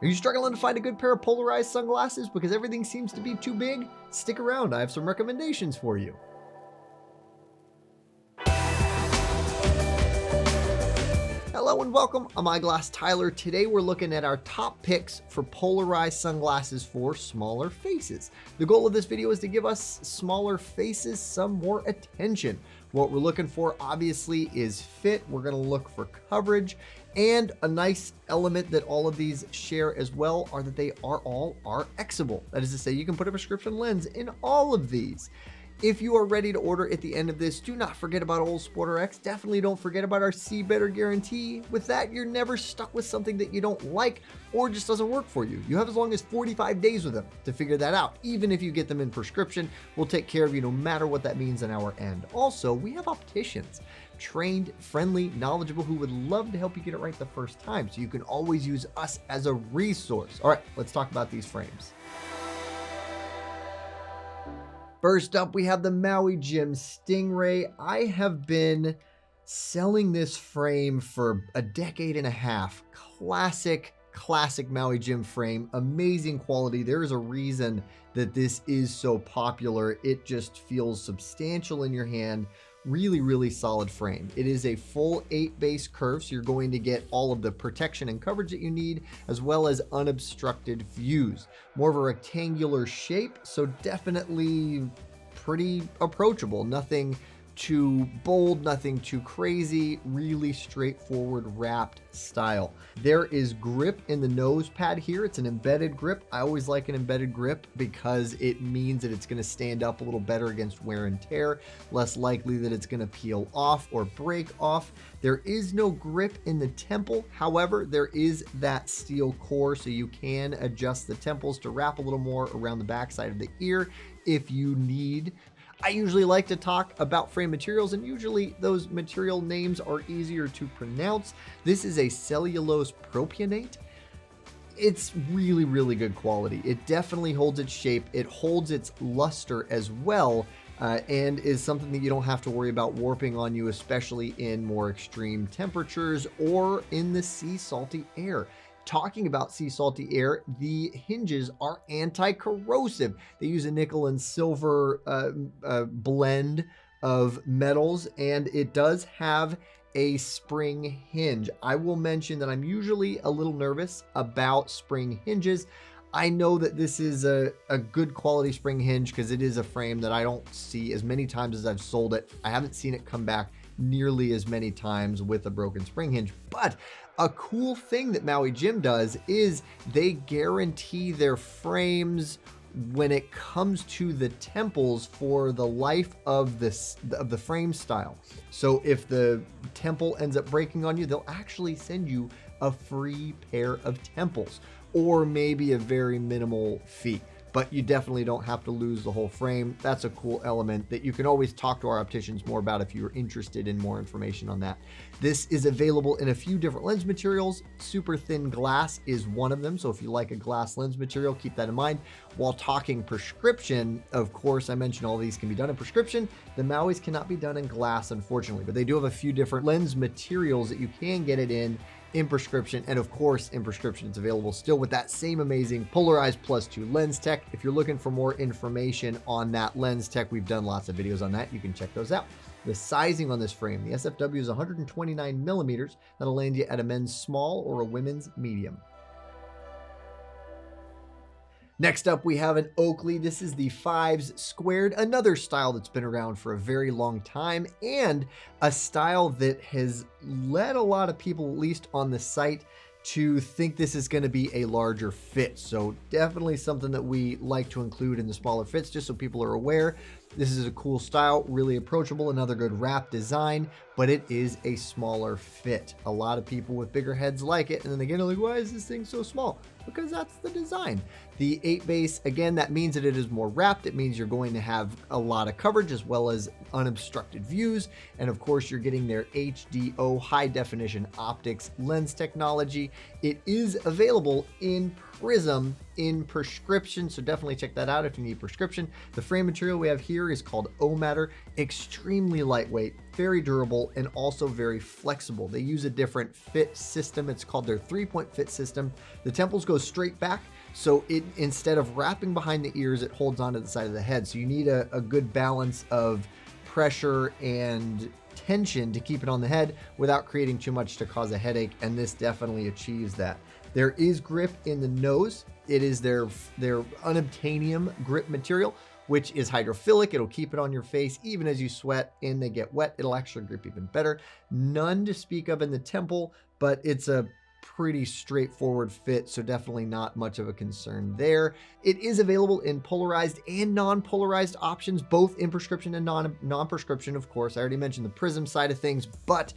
Are you struggling to find a good pair of polarized sunglasses because everything seems to be too big? Stick around, I have some recommendations for you. Hello and welcome, I'm Eyeglass Tyler. Today we're looking at our top picks for polarized sunglasses for smaller faces. The goal of this video is to give us smaller faces some more attention. What we're looking for obviously is fit. We're going to look for coverage, and a nice element that all of these share as well are that they are all RXable. That is to say, you can put a prescription lens in all of these. If you are ready to order at the end of this, do not forget about old SportRx. Definitely don't forget about our See Better guarantee. With that, you're never stuck with something that you don't like or just doesn't work for you. You have as long as 45 days with them to figure that out. Even if you get them in prescription, we'll take care of you no matter what that means on our end. Also, we have opticians, trained, friendly, knowledgeable, who would love to help you get it right the first time. So you can always use us as a resource. All right, let's talk about these frames. First up, we have the Maui Jim Stingray. I have been selling this frame for a decade and a half. Classic Maui Jim frame, amazing quality. There is a reason that this is so popular. It just feels substantial in your hand. Really solid frame. It is a full 8 base curve, so you're going to get all of the protection and coverage that you need, as well as unobstructed views. More of a rectangular shape, so definitely pretty approachable. Nothing too bold, nothing too crazy, really straightforward wrapped style. There is grip in the nose pad here. It's an embedded grip. I always like an embedded grip because it means that it's going to stand up a little better against wear and tear, less likely that it's going to peel off or break off. There is no grip in the temple. However, there is that steel core, so you can adjust the temples to wrap a little more around the backside of the ear if you need. I usually like to talk about frame materials, and usually those material names are easier to pronounce. This is a cellulose propionate. It's really good quality. It definitely holds its shape. It holds its luster as well, and is something that you don't have to worry about warping on you, especially in more extreme temperatures or in the sea salty air. Talking about sea salty air, the hinges are anti-corrosive. They use a nickel and silver blend of metals, and it does have a spring hinge. I will mention that I'm usually a little nervous about spring hinges. I know that this is a good quality spring hinge because it is a frame that I don't see as many times as I've sold it. I haven't seen it come back nearly as many times with a broken spring hinge. But a cool thing that Maui Jim does is they guarantee their frames when it comes to the temples for the life of the frame style. So if the temple ends up breaking on you, they'll actually send you a free pair of temples, or maybe a very minimal fee. But you definitely don't have to lose the whole frame. That's a cool element that you can always talk to our opticians more about if you're interested in more information on that. This is available in a few different lens materials. Super thin glass is one of them. So if you like a glass lens material, keep that in mind. While talking prescription, of course, I mentioned all these can be done in prescription. The Maui's cannot be done in glass, unfortunately, but they do have a few different lens materials that you can get it in prescription. And of course, in prescription, it's available still with that same amazing Polarized +2 lens tech. If you're looking for more information on that lens tech, we've done lots of videos on that. You can check those out. The sizing on this frame, the SFW is 129 millimeters. That'll land you at a men's small or a women's medium. Next up, we have an Oakley. This is the 5s squared, another style that's been around for a very long time, and a style that has led a lot of people, at least on the site, to think this is going to be a larger fit. So definitely something that we like to include in the smaller fits, just so people are aware. This is a cool style, really approachable, another good wrap design, but it is a smaller fit. A lot of people with bigger heads like it, and then again, they're like, why is this thing so small? Because that's the design. The 8 base, again, that means that it is more wrapped. It means you're going to have a lot of coverage as well as unobstructed views. And of course, you're getting their HDO high definition optics lens technology. It is available in Prism in prescription, so definitely check that out if you need prescription. The frame material we have here is called O-Matter, extremely lightweight, very durable, and also very flexible. They use a different fit system. It's called their 3-point fit system. The temples go straight back, so it, instead of wrapping behind the ears, it holds onto the side of the head. So you need a good balance of pressure and tension to keep it on the head without creating too much to cause a headache, and this definitely achieves that. There is grip in the nose. It is their unobtainium grip material, which is hydrophilic. It'll keep it on your face even as you sweat and they get wet. It'll actually grip even better. None to speak of in the temple, but it's a pretty straightforward fit, so definitely not much of a concern there. It is available in polarized and non-polarized options, both in prescription and non-prescription, of course. I already mentioned the Prism side of things, but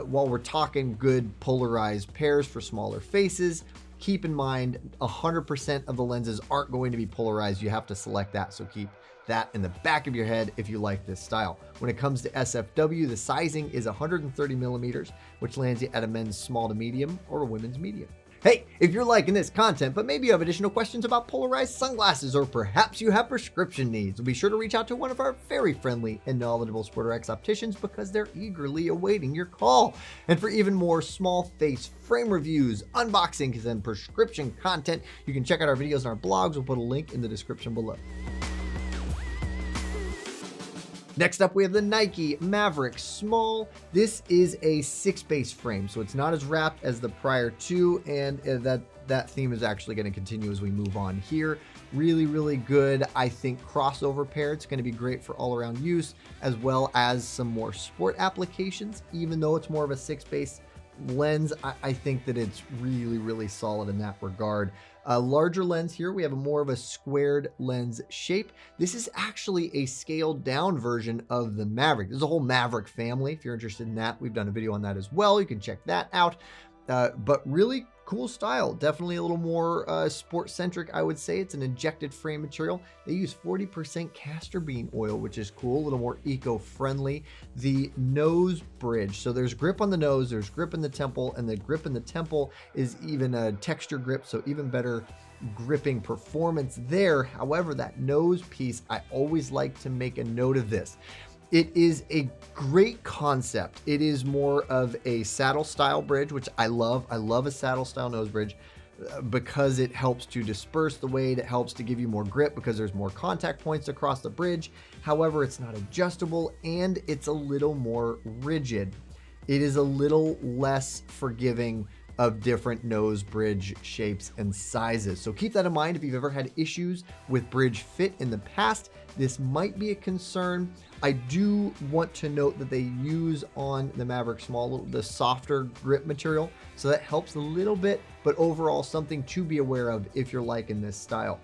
while we're talking good polarized pairs for smaller faces, keep in mind 100% of the lenses aren't going to be polarized. You have to select that, so keep that in the back of your head if you like this style. When it comes to SFW, the sizing is 130 millimeters, which lands you at a men's small to medium or a women's medium. Hey, if you're liking this content, but maybe you have additional questions about polarized sunglasses, or perhaps you have prescription needs, be sure to reach out to one of our very friendly and knowledgeable SportRx opticians, because they're eagerly awaiting your call. And for even more small face frame reviews, unboxings, and prescription content, you can check out our videos and our blogs. We'll put a link in the description below. Next up, we have the Nike Maverick Small. This is a 6-base frame, so it's not as wrapped as the prior two, and that theme is actually going to continue as we move on here. Really, really good, I think, crossover pair. It's going to be great for all-around use, as well as some more sport applications. Even though it's more of a 6-base lens, I think that it's really, really solid in that regard. A larger lens here, we have more of a squared lens shape. This is actually a scaled down version of the Maverick. There's a whole Maverick family. If you're interested in that, we've done a video on that as well. You can check that out. But really cool style, definitely a little more sport centric, I would say. It's an injected frame material. They use 40% castor bean oil, which is cool, a little more eco-friendly. The nose bridge, so there's grip on the nose, there's grip in the temple, and the grip in the temple is even a texture grip, so even better gripping performance there. However, that nose piece, I always like to make a note of this. It is a great concept. It is more of a saddle style bridge, which I love. I love a saddle style nose bridge because it helps to disperse the weight. It helps to give you more grip because there's more contact points across the bridge. However, it's not adjustable and it's a little more rigid. It is a little less forgiving of different nose bridge shapes and sizes. So keep that in mind if you've ever had issues with bridge fit in the past. This might be a concern. I do want to note that they use on the Maverick Small the softer grip material, so that helps a little bit, but overall something to be aware of if you're liking this style.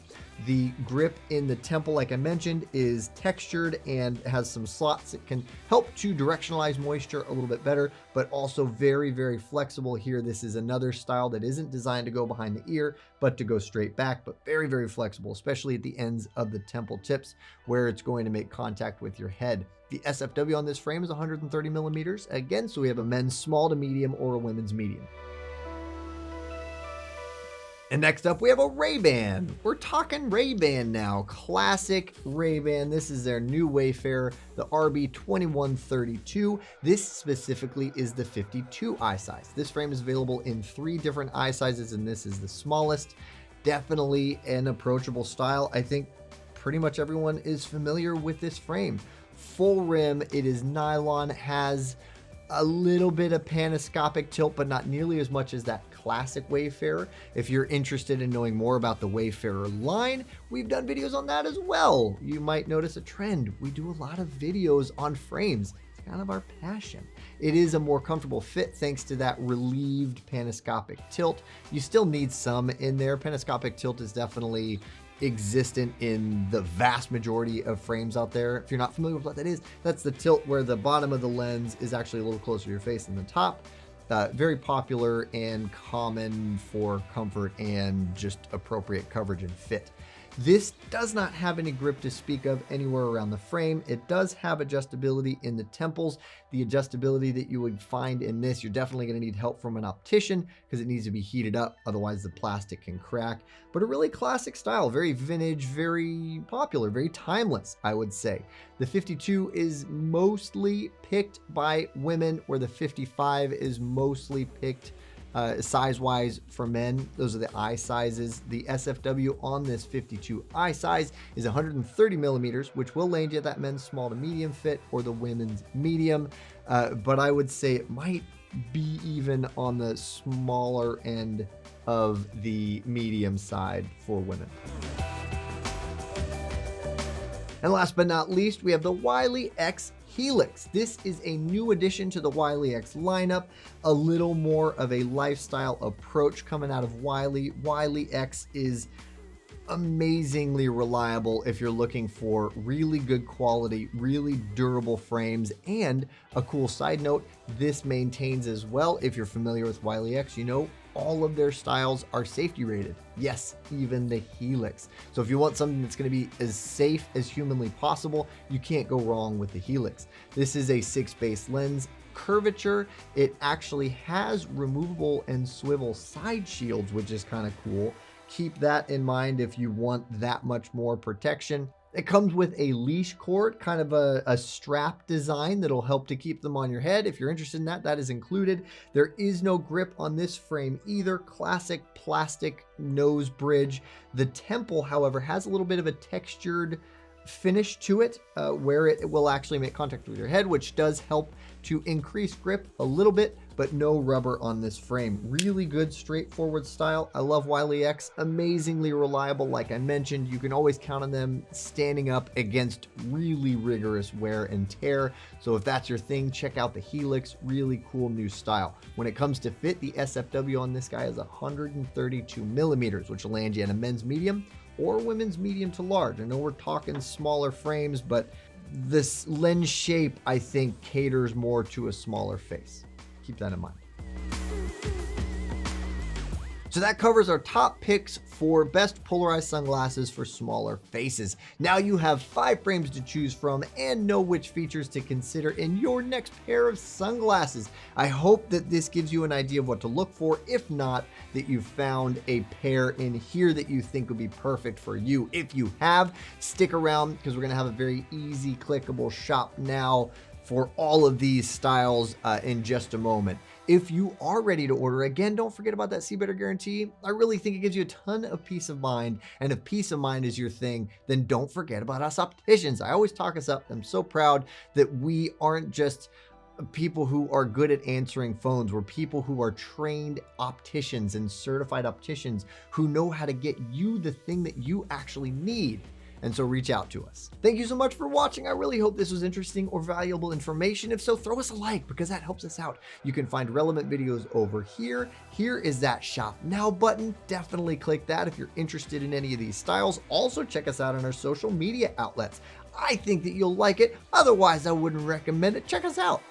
The grip in the temple, like I mentioned, is textured and has some slots that can help to directionalize moisture a little bit better, but also very, very flexible here. This is another style that isn't designed to go behind the ear, but to go straight back, but very, very flexible, especially at the ends of the temple tips where it's going to make contact with your head. The SFW on this frame is 130 millimeters. Again, so we have a men's small to medium or a women's medium. And next up, we have a Ray-Ban. We're talking Ray-Ban now. Classic Ray-Ban. This is their new Wayfarer, the RB2132. This specifically is the 52 eye size. This frame is available in 3 different eye sizes, and this is the smallest. Definitely an approachable style. I think pretty much everyone is familiar with this frame. Full rim, it is nylon, has a little bit of panoscopic tilt, but not nearly as much as that classic Wayfarer. If you're interested in knowing more about the Wayfarer line, we've done videos on that as well. You might notice a trend. We do a lot of videos on frames. It's kind of our passion. It is a more comfortable fit thanks to that relieved panoscopic tilt. You still need some in there. Panoscopic tilt is definitely existent in the vast majority of frames out there. If you're not familiar with what that is, that's the tilt where the bottom of the lens is actually a little closer to your face than the top. Very popular and common for comfort and just appropriate coverage and fit. This does not have any grip to speak of anywhere around the frame. It does have adjustability in the temples. The adjustability that you would find in this, you're definitely going to need help from an optician because it needs to be heated up. Otherwise, the plastic can crack. But a really classic style, very vintage, very popular, very timeless, I would say. The 52 is mostly picked by women, where the 55 is mostly picked size-wise for men. Those are the eye sizes. The SFW on this 52 eye size is 130 millimeters, which will land you at that men's small to medium fit or the women's medium. But I would say it might be even on the smaller end of the medium side for women. And last but not least, we have the Wiley X Helix. This is a new addition to the Wiley X lineup, a little more of a lifestyle approach coming out of Wiley. Wiley X is amazingly reliable if you're looking for really good quality, really durable frames. And a cool side note, this maintains as well. If you're familiar with Wiley X, you know all of their styles are safety rated. Yes, even the Helix. So if you want something that's going to be as safe as humanly possible, you can't go wrong with the Helix. This is a 6-base lens curvature. It actually has removable and swivel side shields, which is kind of cool. Keep that in mind if you want that much more protection. It comes with a leash cord, kind of a strap design that'll help to keep them on your head. If you're interested in that, that is included. There is no grip on this frame either. Classic plastic nose bridge. The temple, however, has a little bit of a textured finish to it where it will actually make contact with your head, which does help to increase grip a little bit, but no rubber on this frame. Really good, straightforward style. I love Wiley X, amazingly reliable. Like I mentioned, you can always count on them standing up against really rigorous wear and tear. So if that's your thing, check out the Helix, really cool new style. When it comes to fit, the SFW on this guy is 132 millimeters, which will land you in a men's medium or women's medium to large. I know we're talking smaller frames, but this lens shape, I think, caters more to a smaller face. Keep that in mind. So that covers our top picks for best polarized sunglasses for smaller faces. Now you have 5 frames to choose from and know which features to consider in your next pair of sunglasses. I hope that this gives you an idea of what to look for. If not, that you've found a pair in here that you think would be perfect for you. If you have, stick around because we're going to have a very easy clickable shop now for all of these styles in just a moment. If you are ready to order, again, don't forget about that See Better guarantee. I really think it gives you a ton of peace of mind. And if peace of mind is your thing, then don't forget about us opticians. I always talk us up. I'm so proud that we aren't just people who are good at answering phones. We're people who are trained opticians and certified opticians who know how to get you the thing that you actually need. And so reach out to us. Thank you so much for watching. I really hope this was interesting or valuable information. If so, throw us a like because that helps us out. You can find relevant videos over here. Here is that Shop Now button. Definitely click that if you're interested in any of these styles. Also, check us out on our social media outlets. I think that you'll like it. Otherwise, I wouldn't recommend it. Check us out.